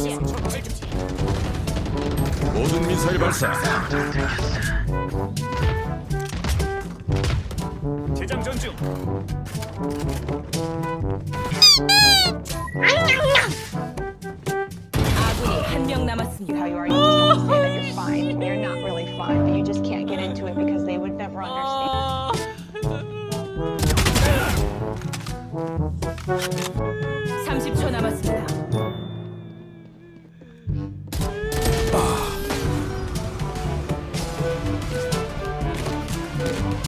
시야. 모든 미사일 발사. 재장전 중. 아군이 한 명 남았습니다. How you are, you just have to say that you're fine when you're not really fine, but you just can't get into it because they would never understand. 30초 남았습니다.